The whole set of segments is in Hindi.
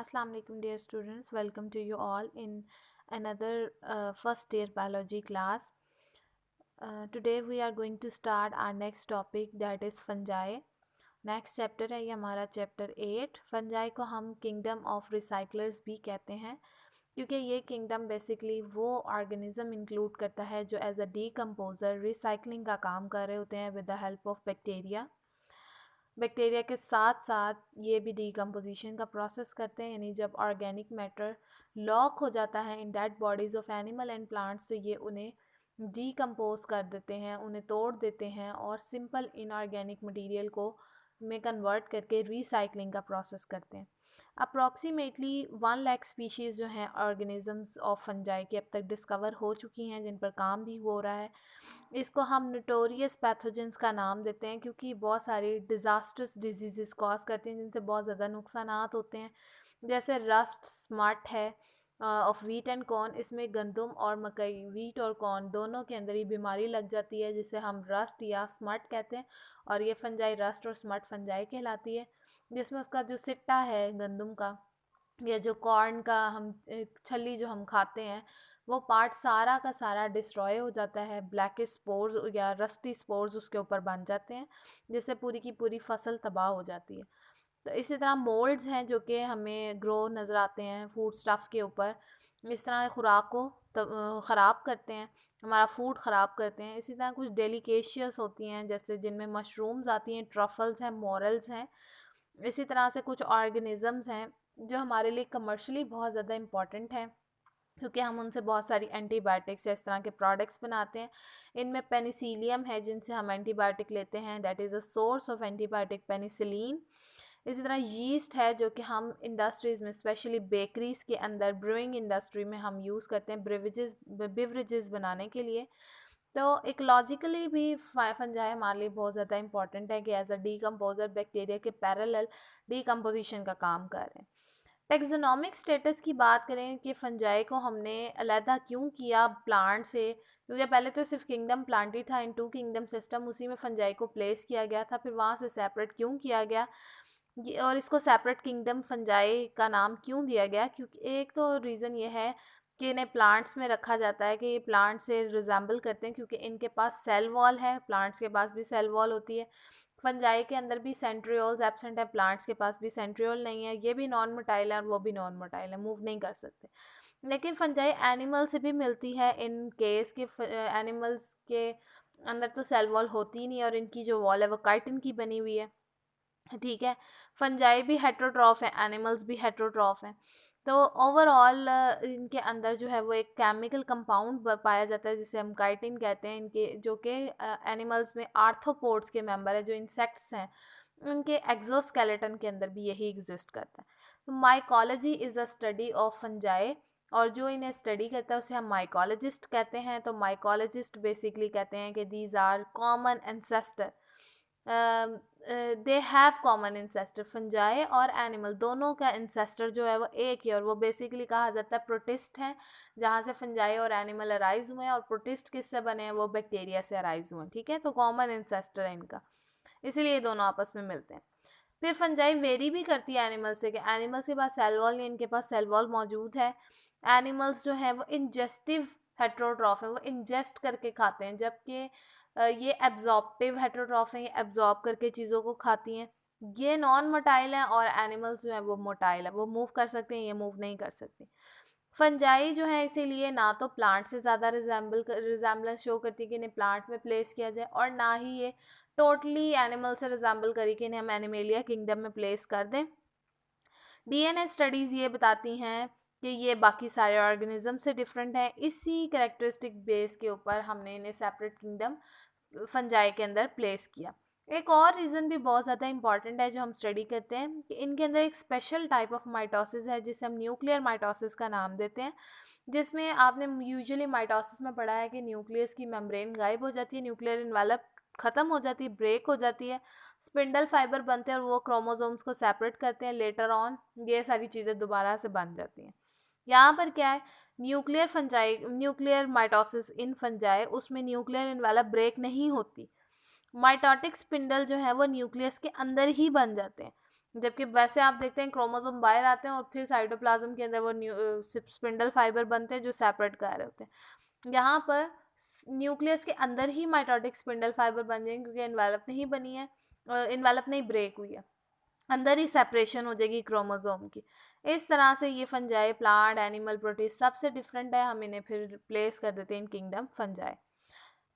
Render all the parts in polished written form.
Assalamu alaikum dear students, welcome to you all in another first year biology class. Today we are going to start our next topic, that is fungi. Next chapter है ये हमारा चैप्टर 8। फंजाई को हम किंगडम ऑफ रिसाइकलर्स भी कहते हैं क्योंकि ये किंगडम बेसिकली वो ऑर्गेनिज्म इंक्लूड करता है जो एज अ डीकम्पोजर रिसाइकलिंग का काम कर रहे होते हैं with the help of bacteria. Bacteria के साथ साथ ये भी डीकम्पोजिशन का प्रोसेस करते हैं, यानी जब ऑर्गेनिक मैटर लॉक हो जाता है in dead bodies of animal and plants तो ये उन्हें डीकम्पोज कर देते हैं, उन्हें तोड़ देते हैं और सिंपल इनऑर्गेनिक मटेरियल को में कन्वर्ट करके रिसाइकलिंग का प्रोसेस करते हैं। अप्रॉक्सीमेटली 1 लाख स्पीशीज़ जो हैं ऑर्गेनिजम्स ऑफ फंजाई की अब तक डिस्कवर हो चुकी हैं, जिन पर काम भी हो रहा है। इसको हम नोटोरियस पैथोजेंस का नाम देते हैं क्योंकि बहुत सारी डिज़ास्टर्स डिजीज़ कॉज करते हैं जिनसे बहुत ज़्यादा नुकसानात होते हैं, जैसे रस्ट स्मार्ट है ऑफ वीट एंड कॉर्न। इसमें गंदम और मकई, वीट और कॉर्न दोनों के अंदर ही बीमारी लग जाती है जिसे हम रस्ट या स्मट कहते हैं, और ये फंजाई रस्ट और स्मट फंजाई कहलाती है, जिसमें उसका जो सिट्टा है गंदम का या जो कॉर्न का हम छली जो हम खाते हैं वो पार्ट सारा का सारा डिस्ट्रॉय हो जाता है, ब्लैकिश स्पोर्स या रस्टी स्पोर्स उसके ऊपर बन जाते हैं जिससे पूरी की पूरी फसल तबाह हो जाती है। तो इसी तरह मोल्ड्स हैं जो कि हमें ग्रो नज़र आते हैं फूड स्टफ़ के ऊपर, इस तरह खुराक को ख़राब करते हैं, हमारा फूड ख़राब करते हैं। इसी तरह कुछ डेलिकेशियस होती हैं जैसे जिनमें मशरूम्स आती हैं, ट्रफल्स हैं, मोरल्स हैं। इसी तरह से कुछ ऑर्गेनिज़म्स हैं जो हमारे लिए कमर्शली बहुत ज़्यादा इम्पॉर्टेंट हैं क्योंकि हम उनसे बहुत सारी एंटीबायोटिक्स या इस तरह के प्रोडक्ट्स बनाते हैं। इनमें पेनिसिलियम है जिनसे हम एंटीबायोटिक लेते हैं, that is a source of antibiotic penicillin. इसी तरह यीस्ट है जो कि हम इंडस्ट्रीज़ में स्पेशली बेकरीज़ के अंदर ब्रूइंग इंडस्ट्री में हम यूज़ करते हैं बिवरेजेस बनाने के लिए। तो इकोलॉजिकली भी फंजाई हमारे लिए बहुत ज़्यादा इंपॉर्टेंट है कि एज अ डीकम्पोजर बैक्टीरिया के पैरेलल डीकम्पोजिशन का काम कर रहे हैं। टेक्सोनोमिक स्टेटस की बात करें कि फंजाई को हमने अलहदा क्यों किया प्लांट से, क्योंकि पहले तो सिर्फ किंगडम प्लांट ही था इन 2 किंगडम सिस्टम, उसी में फंजाई को प्लेस किया गया था, फिर वहाँ से सेपरेट क्यों किया गया और इसको सेपरेट किंगडम फंजाई का नाम क्यों दिया गया। क्योंकि एक तो रीज़न ये है कि इन्हें प्लांट्स में रखा जाता है कि ये प्लांट से रिजेंबल करते हैं क्योंकि इनके पास सेल वॉल है, प्लांट्स के पास भी सेल वॉल होती है। फंजाई के अंदर भी सेंट्रियोल्स एब्सेंट है, प्लांट्स के पास भी सेंट्रियोल नहीं है, ये भी नॉन मोटाइल है और वो भी नॉन मोटाइल है, मूव नहीं कर सकते। लेकिन फंजाई एनिमल से भी मिलती है इन केस के एनिमल्स के अंदर तो सेल वॉल होती ही नहीं है और इनकी जो वॉल है वो काइटिन की बनी हुई है, ठीक है। फंजाई भी हेट्रोट्रॉफ है, एनिमल्स भी हेट्रोट्रॉफ हैं। तो ओवरऑल इनके अंदर जो है वो एक केमिकल कंपाउंड पाया जाता है जिसे हम काइटिन कहते हैं, इनके जो कि एनिमल्स में आर्थ्रोपोड्स के मेंबर है, जो इंसेक्ट्स हैं उनके एक्सोस्केलेटन के अंदर भी यही एग्जिस्ट करता है। तो mycology is a study of fungi, और जो इन्हें स्टडी करता है उसे हम माइकोलॉजिस्ट कहते हैं। तो माइकोलॉजिस्ट बेसिकली कहते हैं कि these are common ancestor, they have common ancestor. Fungi और एनिमल दोनों का इंसेस्टर जो है वो एक ही, और वो बेसिकली कहा जाता है प्रोटिस्ट हैं, जहाँ से फंजाई और एनिमल अराइज हुए हैं, और प्रोटिस्ट किससे बने हैं, वो बैक्टीरिया से अराइज हुए हैं, ठीक है। तो कॉमन इंसेस्टर है इनका, इसीलिए दोनों आपस में मिलते हैं। फिर फंजाई वेरी भी करती है एनिमल से कि एनिमल्स के पास सेल वॉल नहीं, इनके पास सेल वॉल मौजूद है। एनिमल्स जो है वो इंजेस्टिव हेट्रोट्रॉफ है, वो इंजेस्ट करके खाते हैं, जबकि ये एब्जॉर्प्टिव हेट्रोट्रॉफ है, ये एब्जॉर्ब करके चीज़ों को खाती हैं। ये नॉन मोटाइल हैं और एनिमल्स जो है वो मोटाइल है, वो मूव कर सकते हैं, ये मूव नहीं कर सकते। फंजाई जो है इसीलिए ना तो प्लांट से ज़्यादा रिजेंबलेंस शो करती है कि इन्हें प्लांट में प्लेस किया जाए, और ना ही ये टोटली एनिमल से रिजेंबल करी कि इन्हें हम एनिमेलिया किंगडम में प्लेस कर दें। डीएनए स्टडीज़ ये बताती हैं कि ये बाकी सारे ऑर्गेनिज्म से डिफरेंट हैं। इसी कैरेक्टरिस्टिक बेस के ऊपर हमने इन्हें सेपरेट किंगडम फंजाई के अंदर प्लेस किया। एक और रीज़न भी बहुत ज़्यादा इंपॉर्टेंट है जो हम स्टडी करते हैं कि इनके अंदर एक स्पेशल टाइप ऑफ माइटोसिस है जिसे हम न्यूक्लियर माइटोसिस का नाम देते हैं, जिसमें आपने यूजुअली माइटोसिस में पढ़ा है कि न्यूक्लियस की मेम्ब्रेन गायब हो जाती है, न्यूक्लियर इन्वेलप ख़त्म हो जाती है, ब्रेक हो जाती है, स्पिंडल फाइबर बनते हैं और वो क्रोमोसोम्स को सेपरेट करते हैं, लेटर ऑन ये सारी चीज़ें दोबारा से बन जाती हैं। यहाँ पर क्या है, न्यूक्लियर माइटोसिस इन फंजाई, उसमें न्यूक्लियर इन्वेलप ब्रेक नहीं होती, माइटोटिक स्पिंडल जो है वो न्यूक्लियस के अंदर ही बन जाते हैं। जबकि वैसे आप देखते हैं क्रोमोसोम बाहर आते हैं और फिर साइटोप्लाज्म के अंदर वो स्पिंडल फाइबर बनते हैं जो सेपरेट कर रहे होते हैं। यहाँ पर न्यूक्लियस के अंदर ही माइटोटिक स्पिंडल फाइबर बन जाएंगे क्योंकि इन्वेलप नहीं बनी है, इन्वेलप नहीं ब्रेक हुई है, अंदर ही सेपरेशन हो जाएगी क्रोमोसोम की। इस तरह से ये फंजाई प्लांट एनिमल प्रोटिस्ट सबसे डिफरेंट है, हम इन्हें फिर प्लेस कर देते हैं इन किंगडम फंजाई।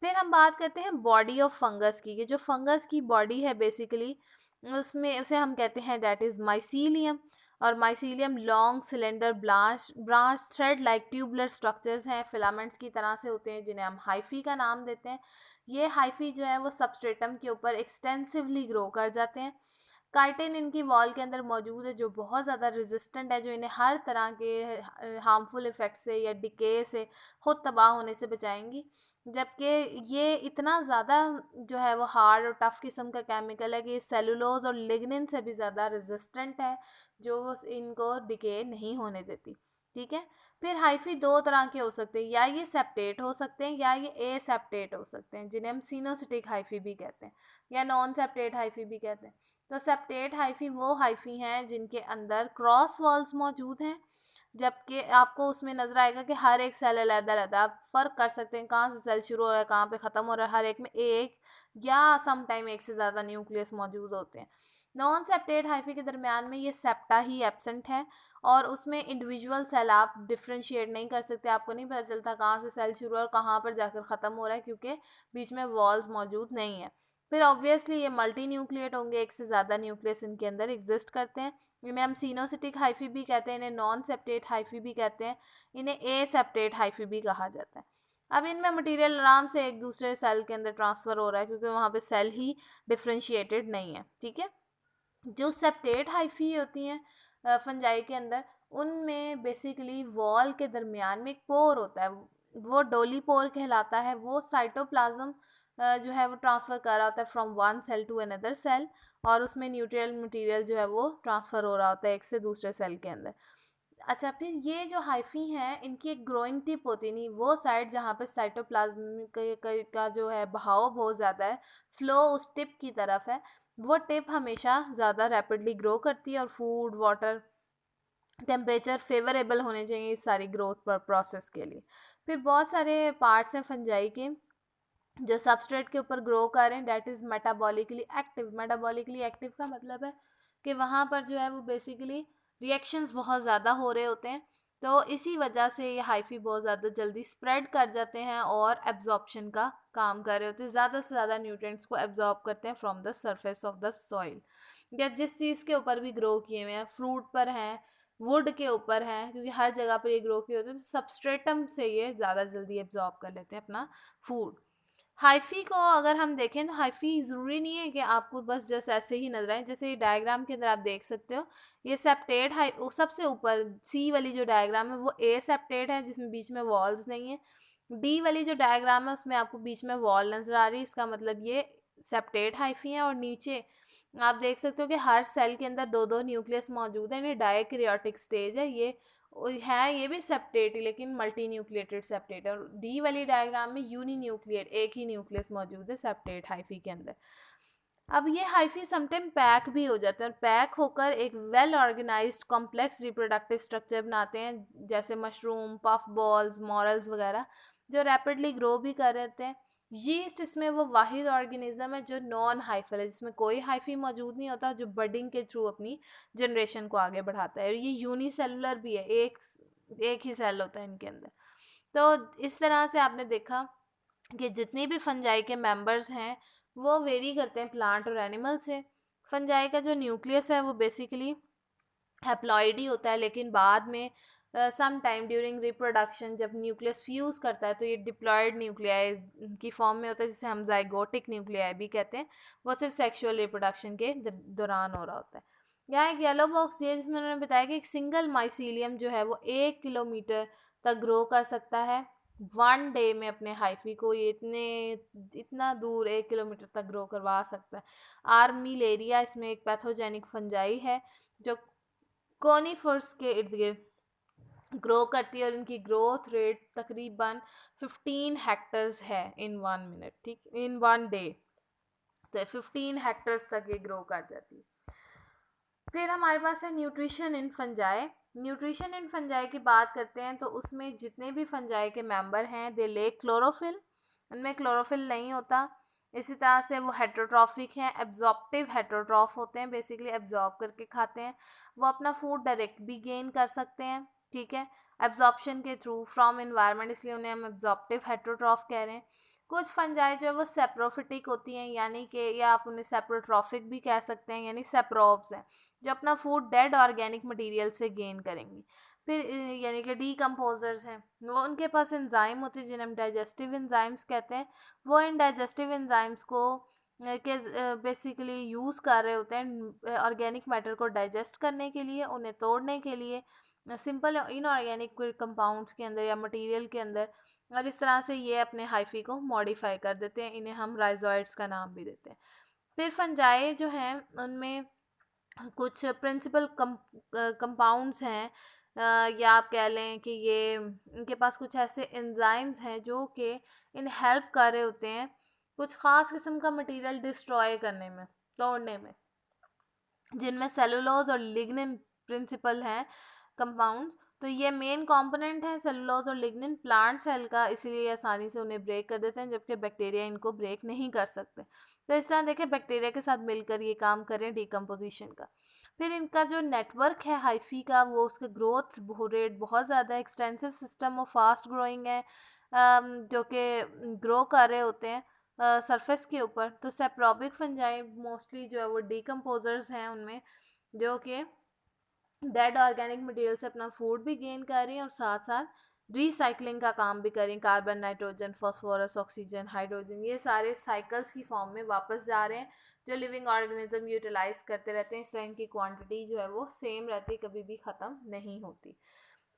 फिर हम बात करते हैं बॉडी ऑफ फंगस की। ये जो फंगस की बॉडी है बेसिकली उसमें उसे हम कहते हैं दैट इज माइसीलियम। और mycelium long cylinder branch thread like tubular structures हैं, फिलामेंट्स की तरह से होते हैं जिन्हें हम हाइफी का नाम देते हैं। ये हाइफी जो है वो सबस्ट्रेटम के ऊपर एक्सटेंसिवली ग्रो कर जाते हैं। काइटिन इनकी वॉल के अंदर मौजूद है जो बहुत ज़्यादा रेजिस्टेंट है, जो इन्हें हर तरह के हार्मफुल इफ़ेक्ट से या डिके से खुद तबाह होने से बचाएंगी। जबकि ये इतना ज़्यादा जो है वो हार्ड और टफ़ किस्म का केमिकल है कि सेलुलोज और लिग्निन से भी ज़्यादा रेजिस्टेंट है, जो इनको डिके नहीं होने देती। ठीक है। फिर हाइफी दो तरह के हो सकते हैं, या ये सेप्टेट हो सकते हैं या ये ए सेप्टेट हो सकते हैं, जिन्हें हम सिनोसिटिक हाइफी भी कहते हैं या नॉन सेप्टेट हाइफी भी कहते हैं। तो सेप्टेट हाइफी वो हाइफी हैं जिनके अंदर क्रॉस वॉल्स मौजूद हैं, जबकि आपको उसमें नजर आएगा कि हर एक सेल अलग-अलग, आप फ़र्क कर सकते हैं कहाँ से सेल शुरू हो रहा है कहाँ पे ख़त्म हो रहा है, हर एक में एक या सम टाइम एक से ज़्यादा न्यूक्लियस मौजूद होते हैं। नॉन सेप्टेट हाइफी के दरमियान में ये सेप्टा ही एब्सेंट है और उसमें इंडिविजुअल सेल आप डिफ्रेंशिएट नहीं कर सकते, आपको नहीं पता चलता कहाँ से सेल शुरू है और कहाँ पर जाकर ख़त्म हो रहा है क्योंकि बीच में वॉल्स मौजूद नहीं है। फिर ऑब्वियसली ये मल्टी न्यूक्लिएट होंगे, एक से ज़्यादा न्यूक्लियस इनके अंदर एग्जिस्ट करते हैं। इन्हें हम सिनोसिटिक हाइफी भी कहते हैं, इन्हें नॉन सेप्टेट हाइफी भी कहते हैं, इन्हें ए सेप्टेट हाइफी भी कहा जाता है। अब इनमें मटेरियल आराम से एक दूसरे सेल के अंदर ट्रांसफ़र हो रहा है क्योंकि वहाँ पे सेल ही डिफ्रेंशिएटेड नहीं है। ठीक है। जो सेप्टेट हाइफी होती हैं फंजाई के अंदर, उनमें बेसिकली वॉल के दरमियान में एक पोर होता है, वो डोली पोर कहलाता है। वो साइटोप्लाज्म जो है वो ट्रांसफ़र कर रहा होता है from one cell to another cell, और उसमें न्यूट्रियल मटेरियल जो है वो ट्रांसफ़र हो रहा होता है एक से दूसरे सेल के अंदर। अच्छा, फिर ये जो हाइफी हैं इनकी एक ग्रोइंग टिप होती नहीं, वो साइड जहाँ पे साइटोप्लाज्म का जो है बहाव बहुत ज़्यादा है, फ्लो उस टिप की तरफ है, वो टिप हमेशा ज़्यादा रैपिडली ग्रो करती है और फूड वाटर टेम्परेचर फेवरेबल होने चाहिए इस सारी ग्रोथ प्रोसेस के लिए। फिर बहुत सारे पार्ट्स हैं फंजाई के जो सबस्ट्रेट के ऊपर ग्रो कर रहे हैं, that is metabolically active. Metabolically active का मतलब है कि वहाँ पर जो है वो बेसिकली रिएक्शंस बहुत ज़्यादा हो रहे होते हैं, तो इसी वजह से ये हाइफी बहुत ज़्यादा जल्दी स्प्रेड कर जाते हैं और एब्जॉर्प्शन का काम कर रहे होते हैं, ज़्यादा से ज़्यादा न्यूट्रिएंट्स को एब्जॉर्ब करते हैं from the surface of the soil, या जिस चीज़ के ऊपर भी ग्रो किए हुए हैं, फ्रूट पर हैं, वुड के ऊपर हैं, क्योंकि हर जगह पर ये ग्रो किए होते हैं, तो सबस्ट्रेटम से ये ज़्यादा जल्दी एब्जॉर्ब कर लेते हैं अपना फूड। हाइफ़ी को अगर हम देखें तो हाइफ़ी ज़रूरी नहीं है कि आपको बस जस्ट ऐसे ही नज़र आए, जैसे ये डायग्राम के अंदर आप देख सकते हो, ये सेप्टेट हाइ सबसे ऊपर सी वाली जो डायग्राम है वो ए सेप्टेट है जिसमें बीच में वॉल्स नहीं है। डी वाली जो डायग्राम है उसमें आपको बीच में वॉल नज़र आ रही है, इसका मतलब ये सेप्टेट हाइफ़ी है। और नीचे आप देख सकते हो कि हर सेल के अंदर दो दो न्यूक्लियस मौजूद है, ये डायकैरियोटिक स्टेज है, ये भी सेप्टेट ही लेकिन मल्टी न्यूक्लिएटेड सेप्टेट है। और डी वाली डायग्राम में यूनी न्यूक्लिएट एक ही न्यूक्लियस मौजूद है सेप्टेट हाइफी के अंदर। अब ये हाइफी समटाइम पैक भी हो जाते हैं और पैक होकर एक well organised complex reproductive structure बनाते हैं, जैसे मशरूम, पफ बॉल्स, मॉरल्स वगैरह, जो रैपिडली ग्रो भी कर रहते हैं। यीस्ट इसमें वो वाहिद ऑर्गेनिज्म है जो नॉन हाइफल है, जिसमें कोई हाइफी मौजूद नहीं होता, जो बडिंग के थ्रू अपनी जनरेशन को आगे बढ़ाता है। और ये यूनिसेलुलर भी है, एक ही सेल होता है इनके अंदर। तो इस तरह से आपने देखा कि जितने भी फंजाई के मेंबर्स हैं वो वेरी करते हैं प्लांट और एनिमल से। फंजाई का जो न्यूक्लियस है वो बेसिकली हैप्लॉइड ही होता है, लेकिन बाद में सम टाइम ड्यूरिंग रिप्रोडक्शन जब न्यूक्लियस फ्यूज़ करता है तो ये डिप्लॉयड न्यूक्लियाई की फॉर्म में होता है, जिसे हम जाइगोटिक न्यूक्लियाई भी कहते हैं। वो सिर्फ सेक्सुअल रिप्रोडक्शन के दौरान हो रहा होता है। यहाँ एक येलो बॉक्स दिया जिसमें उन्होंने बताया कि एक सिंगल माइसीलियम जो है वो 1 किलोमीटर तक ग्रो कर सकता है वन डे में। अपने हाइफी को ये इतना दूर 1 किलोमीटर तक ग्रो करवा सकता है। आर्मिलेरिया इसमें एक पैथोजेनिक फंजाई है जो कोनिफर्स के इर्द गिर्द ग्रो करती है और इनकी ग्रोथ रेट तकरीबन 15 हेक्टर्स है इन 1 मिनट, ठीक, इन 1 डे। तो 15 हेक्टर्स तक ये ग्रो कर जाती है। फिर हमारे पास है nutrition in fungi. Nutrition in fungi की बात करते हैं तो उसमें जितने भी फंजाई के मेंबर हैं दे लेक क्लोरोफिल, उनमें क्लोरोफिल नहीं होता। इसी तरह से वो हेट्रोट्रॉफिक हैं, एब्जॉर्प्टिव हेट्रोट्रॉफ होते हैं, बेसिकली एब्जॉर्ब करके खाते हैं। वो अपना फूड डायरेक्ट भी गेन कर सकते हैं, ठीक है, एब्जॉर्प्शन के थ्रू फ्रॉम एनवायरनमेंट, इसलिए उन्हें हम एब्जॉर्प्टिव हेट्रोट्रॉफ कह रहे हैं। कुछ फंजाई जो है वो सेप्रोफिटिक होती हैं, यानी कि या आप उन्हें सेप्रोट्रॉफिक भी कह सकते हैं, यानी सेप्रोब्स हैं, जो अपना फूड डेड ऑर्गेनिक मटेरियल से गेन करेंगी। फिर यानी कि डीकम्पोजर्स हैं, वो उनके पास एंजाइम होते हैं जिन्हें हम डाइजेस्टिव एंजाइम्स कहते हैं। वो इन डाइजेस्टिव एंजाइम्स को के बेसिकली यूज़ कर रहे होते हैं ऑर्गेनिक मैटर को डाइजेस्ट करने के लिए, उन्हें तोड़ने के लिए सिंपल इनऑर्गेनिक कंपाउंड्स के अंदर या मटेरियल के अंदर, और इस तरह से ये अपने हाइफी को मॉडिफाई कर देते हैं। इन्हें हम राइजोइड्स का नाम भी देते हैं। फिर फंजाई जो हैं उनमें कुछ प्रिंसिपल कंपाउंड्स हैं, या आप कह लें कि ये इनके पास कुछ ऐसे एंजाइम्स हैं जो कि इन हेल्प कर रहे होते हैं कुछ ख़ास किस्म का मटेरियल डिस्ट्रॉय करने में, तोड़ने में, जिनमें सेलुलोज और लिग्निन प्रिंसिपल हैं कंपाउंड्स। तो ये मेन कंपोनेंट है सेलुलोज और लिग्निन प्लांट सेल का, इसीलिए आसानी से उन्हें ब्रेक कर देते हैं, जबकि बैक्टीरिया इनको ब्रेक नहीं कर सकते। तो इस तरह देखें बैक्टीरिया के साथ मिलकर ये काम करें डिकम्पोजिशन का। फिर इनका जो नेटवर्क है हाइफी का, वो उसका ग्रोथ रेट बहुत ज़्यादा एक्सटेंसिव सिस्टम और फास्ट ग्रोइंग है, जो कि ग्रो कर रहे होते हैं सरफेस के ऊपर। तो सेप्रोबिक फंजाई मोस्टली जो है वो डिकम्पोजर्स हैं उनमें, जो कि डेड ऑर्गेनिक मटेरियल से अपना फूड भी गेन कर रही हैं और साथ साथ रिसाइकलिंग का काम भी कर रही हैं। Carbon, nitrogen, phosphorus, oxygen, hydrogen, ये सारे साइकिल्स की फॉर्म में वापस जा रहे हैं, जो लिविंग ऑर्गेनिज्म यूटिलाइज करते रहते हैं। इसलिए इनकी क्वांटिटी जो है वो सेम रहती, कभी भी ख़त्म नहीं होती।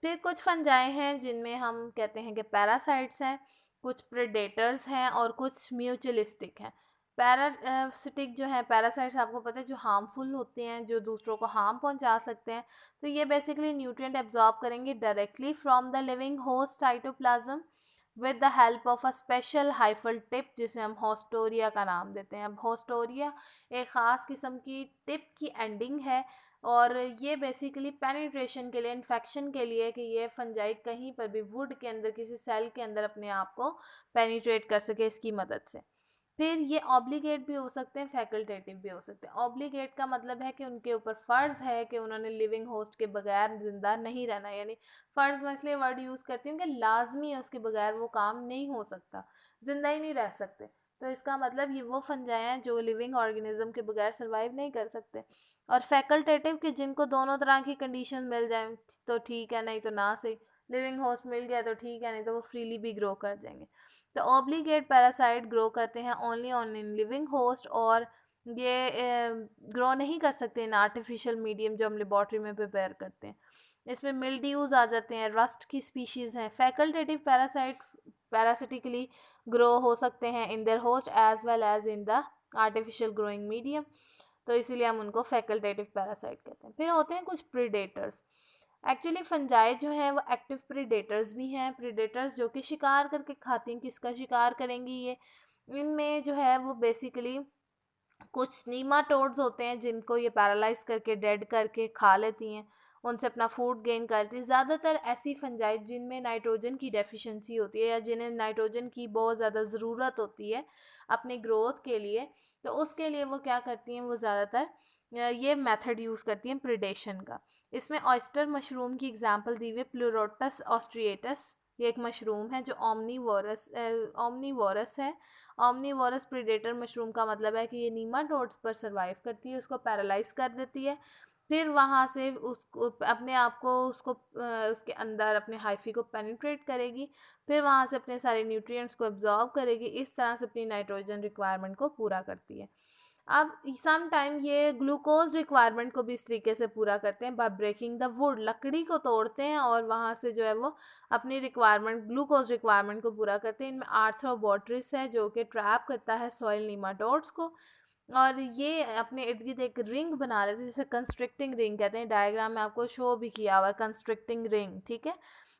फिर कुछ फंजाई हैं जिनमें हम कहते हैं कि पैरासाइट्स हैं, कुछ प्रेडेटर्स हैं और कुछ म्यूचुअलिस्टिक हैं। पैरासिटिक जो है पैरासाइट्स आपको पता है जो हार्मफुल होते हैं, जो दूसरों को हार्म पहुंचा सकते हैं। तो ये बेसिकली न्यूट्रिएंट एब्जॉर्ब करेंगे directly from the living host cytoplasm with the help of a special hyphal tip, जिसे हम होस्टोरिया का नाम देते हैं। अब होस्टोरिया एक ख़ास किस्म की टिप की एंडिंग है, और ये बेसिकली पेनिट्रेशन के लिए, इन्फेक्शन के लिए, कि ये फंजाई कहीं पर भी वुड के अंदर किसी सेल के अंदर अपने आप को पेनिट्रेट कर सके इसकी मदद से। फिर ये ऑब्लिगेट भी हो सकते हैं, फैकल्टेटिव भी हो सकते हैं। ऑब्लिगेट का मतलब है कि उनके ऊपर फ़र्ज़ है कि उन्होंने लिविंग होस्ट के बगैर ज़िंदा नहीं रहना, यानी फ़र्ज़ मैं इसलिए वर्ड यूज़ करती हूँ कि लाजमी है, उसके बगैर वो काम नहीं हो सकता, ज़िंदा ही नहीं रह सकते। तो इसका मतलब ये वो फंजाई हैं जो लिविंग ऑर्गेनिज्म के बगैर सर्वाइव नहीं कर सकते। और फैकल्टेटिव कि जिनको दोनों तरह की कंडीशन मिल जाए तो ठीक है, नहीं तो ना सही। लिविंग होस्ट मिल गया तो ठीक है, नहीं तो वो फ्रीली भी ग्रो कर जाएंगे। तो ऑब्लिगेट पैरासाइट ग्रो करते हैं only on in living host, और ये ग्रो नहीं कर सकते इन आर्टिफिशियल मीडियम जो हम लेबॉर्ट्री में प्रिपेयर करते हैं। इसमें मिल्ड्यूज आ जाते हैं, रस्ट की स्पीशीज़ हैं। फैकल्टेटिव पैरासाइट पैरासिटिकली ग्रो हो सकते हैं in their host as well as in the artificial growing medium, तो इसीलिए हम उनको फैकल्टेटिव पैरासाइट कहते हैं। फिर होते हैं कुछ प्रीडेटर्स। एक्चुअली फंजाई जो है वो एक्टिव प्रीडेटर्स भी हैं, प्रीडेटर्स जो कि शिकार करके खाती हैं। किसका शिकार करेंगी ये? इनमें जो है वो बेसिकली कुछ नीमाटोड्स होते हैं जिनको ये पैरालाइज करके डेड करके खा लेती हैं, उनसे अपना फूड गेन करती हैं। ज़्यादातर ऐसी फंजाई जिनमें नाइट्रोजन की डेफिशिएंसी होती है या जिन्हें नाइट्रोजन की बहुत ज़्यादा ज़रूरत होती है अपनी ग्रोथ के लिए, तो उसके लिए वो क्या करती हैं, वो ज़्यादातर ये मेथड यूज़ करती हैं प्रिडेशन का। इसमें ऑयस्टर मशरूम की एग्जांपल दी हुई है, प्लूरोटस ऑस्ट्रिएटस। ये एक मशरूम है जो ओमनीवोरस है। ओमनीवोरस प्रीडेटर मशरूम का मतलब है कि ये नीमाटोड्स पर सर्वाइव करती है, उसको पैरालाइज कर देती है, फिर वहाँ से उसको अपने आप को उसको उसके अंदर अपने हाइफी को पेनिट्रेट करेगी, फिर वहाँ से अपने सारे न्यूट्रिएंट्स को एब्जॉर्ब करेगी, इस तरह से अपनी नाइट्रोजन रिक्वायरमेंट को पूरा करती है। अब सम टाइम ये ग्लूकोज रिक्वायरमेंट को भी इस तरीके से पूरा करते हैं बाय ब्रेकिंग द वुड, लकड़ी को तोड़ते हैं और वहाँ से जो है वो अपनी रिक्वायरमेंट, ग्लूकोज रिक्वायरमेंट को पूरा करते हैं। इनमें आर्थ्रोबोट्रिस है जो कि ट्रैप करता है सॉइल नीमाटोड्स को, और ये अपने इर्द गिर्द एक रिंग बना लेते हैं जिसे कंस्ट्रिक्टिंग रिंग कहते हैं। डायग्राम में आपको शो भी किया हुआ है कंस्ट्रिक्टिंग रिंग, ठीक है।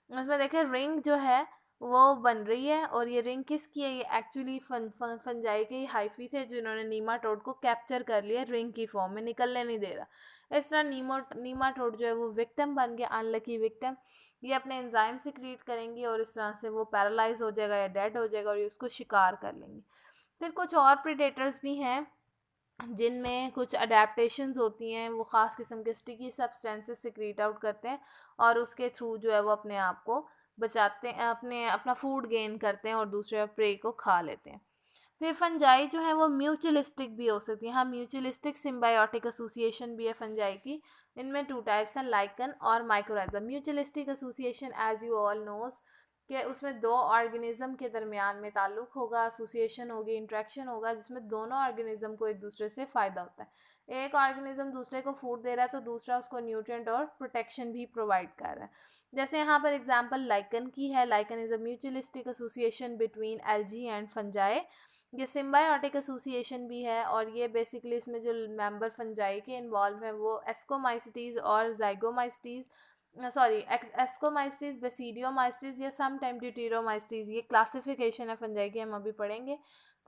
उसमें देखें रिंग जो है वो बन रही है। और ये रिंग किसकी है? ये एक्चुअली फंजाई के ही हाइफी थे जिन्होंने नीमाटोड को कैप्चर कर लिया रिंग की फॉर्म में, निकलने नहीं दे रहा। इस तरह नीमाटोड जो है वो विक्टिम बन गया, अनलकी विक्टिम। ये अपने एंजाइम सिक्रीट करेंगी और इस तरह से वो पैरालाइज हो जाएगा या डेड हो जाएगा और ये उसको शिकार कर लेंगे। फिर कुछ और प्रीडेटर्स भी हैं जिनमें कुछ अडेप्टशंस होती हैं, वो ख़ास किस्म के स्टिकी सब्सटेंसेस सिक्रीट आउट करते हैं और उसके थ्रू जो है वो अपने आप को बचाते हैं, अपना फूड गेन करते हैं और दूसरे प्रे को खा लेते हैं। फिर फंजाई जो है वो म्यूचुअलिस्टिक भी हो सकती है। हाँ, म्यूचुअलिस्टिक सिम्बायोटिक एसोसिएशन भी है फंजाई की। इनमें टू टाइप्स हैं, लाइकन और mycorrhiza. Mutualistic association as you all knows कि उसमें दो ऑर्गेनिज्म के दरमियान में ताल्लुक होगा, एसोसिएशन होगी, इंट्रैक्शन होगा, जिसमें दोनों ऑर्गेनिज्म को एक दूसरे से फ़ायदा होता है। एक ऑर्गेनिज्म दूसरे को फूड दे रहा है तो दूसरा उसको न्यूट्रिएंट और प्रोटेक्शन भी प्रोवाइड कर रहा है। जैसे यहाँ पर एग्जांपल लाइकन की है। Lichen is a mutualistic association between algae and fungi. ये सिम्बायोटिक एसोसिएशन भी है और ये बेसिकली इसमें जो मेंबर फंजाई के इन्वॉल्व है वो एस्कोमाइसिटीज़ और जाइगोमाइसिटीज़, सॉरी, एस्कोमाइसिटीज़, बेसिडियोमाइसिटीज़ या सम टाइम ड्यूटेरोमाइसिटीज़, ये क्लासिफिकेशन है फंजाई की, हम अभी पढ़ेंगे।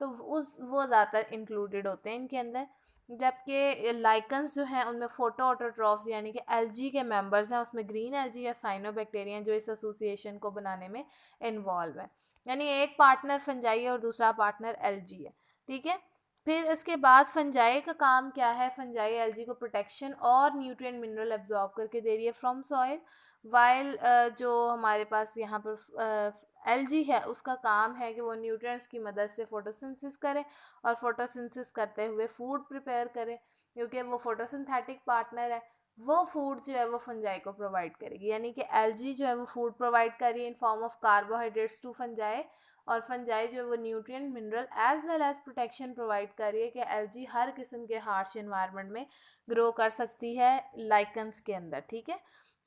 तो वो ज़्यादातर इंक्लूडेड होते हैं इनके अंदर। जबकि लाइकन्स जो हैं उनमें फोटो ऑटोट्रॉफ्स यानी कि एल्जी के मेंबर्स हैं, उसमें ग्रीन एल्जी या साइनोबैक्टीरिया जो इस एसोसिएशन को बनाने में इन्वॉल्व है। यानी एक पार्टनर फंजाई है और दूसरा पार्टनर एल्जी है। ठीक है। फिर इसके बाद फंजाई का काम क्या है? फंजाई एल्गी को प्रोटेक्शन और न्यूट्रिएंट मिनरल एब्जॉर्ब करके दे रही है फ्रॉम सॉइल। वाइल जो हमारे पास यहाँ पर एल्गी है उसका काम है कि वो न्यूट्रिएंट्स की मदद से फोटोसिंथेसिस करे और फोटोसिंथेसिस करते हुए फूड प्रिपेयर करे, क्योंकि वो फोटोसिंथेटिक पार्टनर है। वो फूड जो है वो फंजाई को प्रोवाइड करेगी। यानी कि एल्गी जो है वो फूड प्रोवाइड कर रही है in form of carbohydrates to fungi, और फंजाई जो है वो nutrient mineral as well as protection provide कर रही है कि एल्गी हर किस्म के हार्श इन्वायरमेंट में ग्रो कर सकती है लाइकन्स के अंदर। ठीक है।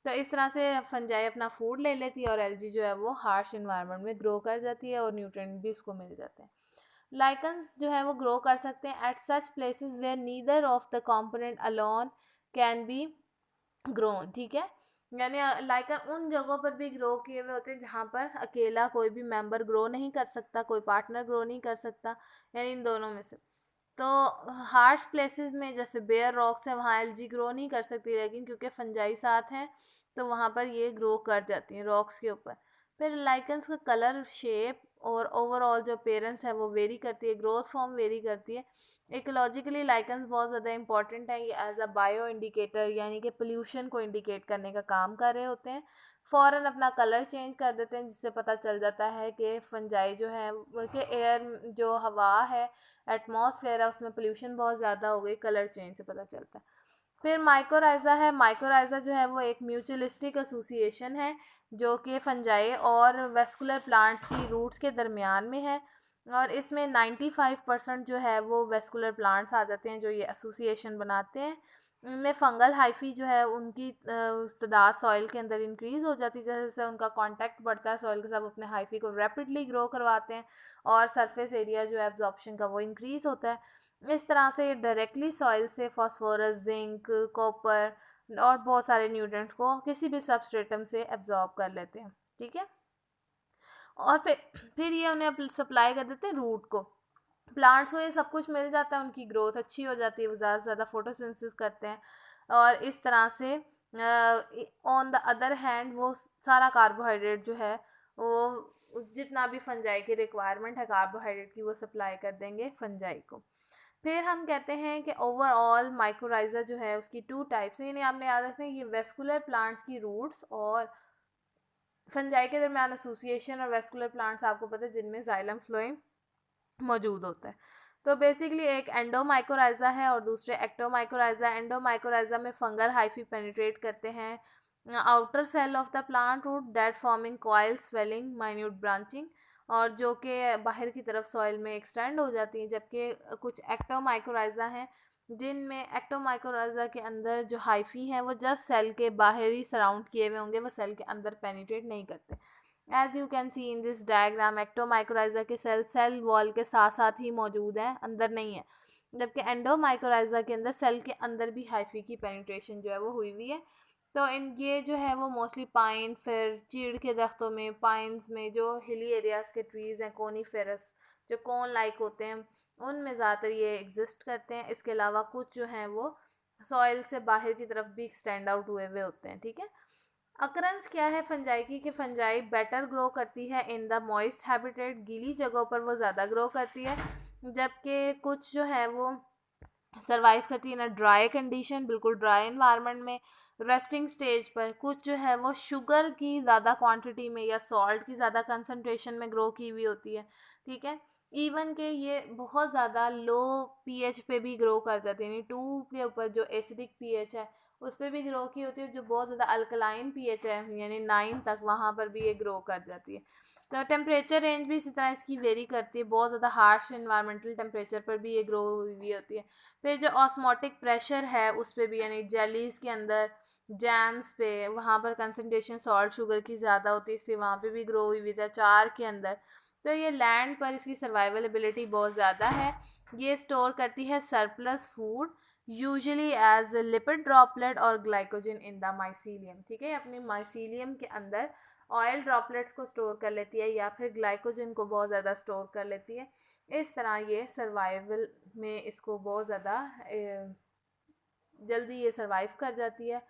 तो इस तरह से फंजाई अपना फूड ले लेती है और एल्गी जो है वो हार्श इन्वायरमेंट में ग्रो कर जाती है और न्यूट्रिएंट भी उसको मिल जाते हैं। लाइकन्स जो है वो ग्रो कर सकते हैं at such places where neither of the component alone can be grown. ठीक है। यानी लाइकन उन जगहों पर भी ग्रो किए हुए होते हैं जहाँ पर अकेला कोई भी मेंबर ग्रो नहीं कर सकता, कोई पार्टनर ग्रो नहीं कर सकता, यानी इन दोनों में से। तो हार्श प्लेसेस में जैसे बेयर रॉक्स है वहाँ एल्गी ग्रो नहीं कर सकती, लेकिन क्योंकि फंजाई साथ हैं तो वहाँ पर ये ग्रो कर जाती हैं रॉक्स के ऊपर। फिर लाइकन्स का कलर, शेप और ओवरऑल जो अपेयरेंस है वो वेरी करती है, ग्रोथ फॉर्म वेरी करती है। इकोलॉजिकली लाइकन्स बहुत ज़्यादा इंपॉर्टेंट है। ये एज अ बायो इंडिकेटर यानी कि पोल्यूशन को इंडिकेट करने का काम कर रहे होते हैं। फ़ौरन अपना कलर चेंज कर देते हैं जिससे पता चल जाता है कि फंजाई जो है कि एयर जो हवा है, एटमॉस्फेयर है, उसमें पोल्यूशन बहुत ज़्यादा हो गई, कलर चेंज से पता चलता है। फिर माइकोराइजा है। माइकोराइजा जो है वो एक म्यूचुअलिस्टिक एसोसिएशन है जो कि फंजाई और वेस्कुलर प्लांट्स की रूट्स के दरमियान में है, और इसमें 95% जो है वो वेस्कुलर प्लांट्स आ जाते हैं जो ये एसोसिएशन बनाते हैं। इनमें फंगल हाइफी जो है उनकी तादाद सॉइल के अंदर इंक्रीज़ हो जाती है, जैसे जैसे उनका कांटेक्ट बढ़ता है सॉइल के साथ, अपने हाइफी को रैपिडली ग्रो करवाते हैं और सरफेस एरिया जो है एब्जॉर्प्शन का वो इंक्रीज़ होता है। इस तरह से ये डायरेक्टली सॉइल से फास्फोरस, जिंक, कॉपर और बहुत सारे न्यूट्रिएंट्स को किसी भी सबस्ट्रेटम से एब्जॉर्ब कर लेते हैं। ठीक है। और फिर ये उन्हें सप्लाई कर देते हैं रूट को। प्लांट्स को ये सब कुछ मिल जाता है, उनकी ग्रोथ अच्छी हो जाती है, वो ज़्यादा से ज़्यादा फोटोसिंथेसिस करते हैं और इस तरह से ऑन द अदर हैंड वो सारा कार्बोहाइड्रेट जो है वो जितना भी फंजाई की रिक्वायरमेंट है कार्बोहाइड्रेट की वो सप्लाई कर देंगे फंजाई को। फिर हम कहते हैं कि ओवरऑल माइक्रोराइजा जो है उसकी टू टाइप्स हैं, यानी आपने याद रखना है ये वेस्कुलर प्लांट्स की रूट्स और फंजाई के दरमियान एसोसिएशन और वेस्कुलर प्लांट्स आपको पता है जिनमें जाइलम फ्लोएम मौजूद होता है। तो बेसिकली एक एंडोमाइकोराइजा है और दूसरे एक्टोमाइकोराइजा। एंडोमाइकोराइजा में फंगल हाइफी पेनिट्रेट करते हैं outer cell of the plant root that forming coil swelling minute branching, और जो कि बाहर की तरफ सॉइल में एक्सटेंड हो जाती हैं। जबकि कुछ एक्टोमाइकोराइजा हैं जिनमें एक्टोमाइकोराइजा के अंदर जो हाइफी हैं वो जस्ट सेल के बाहर ही सराउंड किए हुए होंगे, वो सेल के अंदर पेनिट्रेट नहीं करते। As you can see in this diagram ectomycorrhiza के सेल वॉल के साथ साथ ही मौजूद है, अंदर नहीं है। जबकि एंडोमाइकोराइजा के अंदर सेल के अंदर भी हाइफी की पेनिट्रेशन जो है वो हुई हुई है। तो इन ये जो है वो मोस्टली पाइन, फिर चीड़ के दरख्तों में, पाइन्स में, जो हिली एरियाज़ के ट्रीज़ हैं, कोनीफेरस जो कोन लाइक होते हैं, उनमें ज़्यादातर ये एग्जिस्ट करते हैं। इसके अलावा कुछ जो हैं वो सॉइल से बाहर की तरफ भी स्टैंड आउट हुए हुए होते हैं, ठीक है। अकरेंस क्या है फंजाई की, कि फंजाई बेटर ग्रो करती है इन द मॉइस्ट हैबिटेट, गीली जगहों पर वो ज़्यादा ग्रो करती है, जबकि कुछ जो है वो सर्वाइव करती है ना ड्राई कंडीशन, बिल्कुल ड्राई इन्वायरमेंट में, रेस्टिंग स्टेज पर। कुछ जो है वो शुगर की ज़्यादा क्वांटिटी में या सॉल्ट की ज़्यादा कंसनट्रेशन में ग्रो की हुई होती है, ठीक है। इवन के ये बहुत ज़्यादा लो पीएच पे भी ग्रो कर जाती है, यानी 2 के ऊपर जो एसिडिक पीएच है उस पर भी ग्रो की होती है, जो बहुत ज़्यादा अल्कलाइन पीएच है यानी 9 तक, वहाँ पर भी ये ग्रो कर जाती है। तो टेम्परेचर रेंज भी इसी तरह इसकी वेरी करती है, बहुत ज़्यादा हार्श इन्वायरमेंटल टेम्परेचर पर भी ये ग्रो हुई होती है। फिर जो ऑस्मोटिक प्रेशर है उस पे भी, यानी जेलीज के अंदर, जैम्स पे, वहाँ पर कंसनट्रेशन सॉल्ट शुगर की ज़्यादा होती है, इसलिए वहाँ पे भी ग्रो हुई हुई है, अचार के अंदर। तो ये लैंड पर इसकी सर्वाइवल एबिलिटी बहुत ज़्यादा है। ये स्टोर करती है surplus food, usually as lipid droplet और ग्लाइकोजन इन द माइसीलियम, ठीक है। अपनी माइसीलियम के अंदर ऑयल ड्रॉपलेट्स को स्टोर कर लेती है या फिर ग्लाइकोजन को बहुत ज़्यादा स्टोर कर लेती है। इस तरह ये सर्वाइवल में इसको बहुत ज़्यादा जल्दी ये सर्वाइव कर जाती है,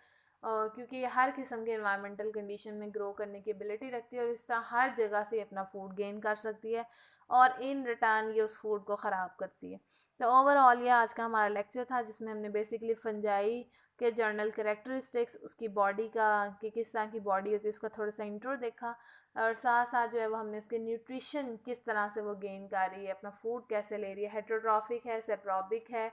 क्योंकि ये हर किस्म के इन्वायरमेंटल कंडीशन में ग्रो करने की एबिलिटी रखती है और इस तरह हर जगह से अपना फूड गेन कर सकती है और इन रिटर्न ये उस फूड को ख़राब करती है। तो ओवरऑल ये आज का हमारा लेक्चर था, जिसमें हमने बेसिकली फंजाई के जर्नल करेक्टरिस्टिक्स, उसकी बॉडी का, कि किस तरह की बॉडी होती है, उसका थोड़ा सा इंट्रो देखा, और साथ साथ जो है वो हमने उसके न्यूट्रिशन किस तरह से वो गेन कर रही है, अपना फूड कैसे ले रही है, हेट्रोट्रॉफिक है, सेप्रोबिक है,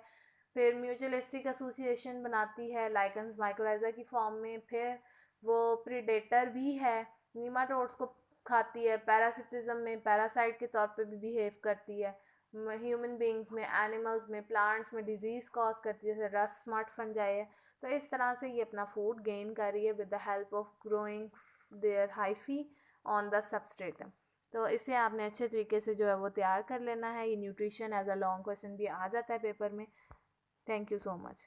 फिर म्यूचुअलिस्टिक एसोसिएशन बनाती है लाइकन्स माइक्रोराइजा की फॉर्म में, फिर वो प्रीडेटर भी है, नीमाटोड्स को खाती है, पैरासिटिज्म में पैरासाइट के तौर पे भी बिहेव करती है, ह्यूमन बींग्स में, एनिमल्स में, प्लांट्स में डिजीज़ कॉज करती है, जैसे रस्ट स्मार्ट फंजाई है। तो इस तरह से ये अपना फूड गेन कर रही है with the help of growing their hyphae on the substratum. तो इसे आपने अच्छे तरीके से जो है वो तैयार कर लेना है। ये nutrition as a long question भी आ जाता है पेपर में। Thank you so much.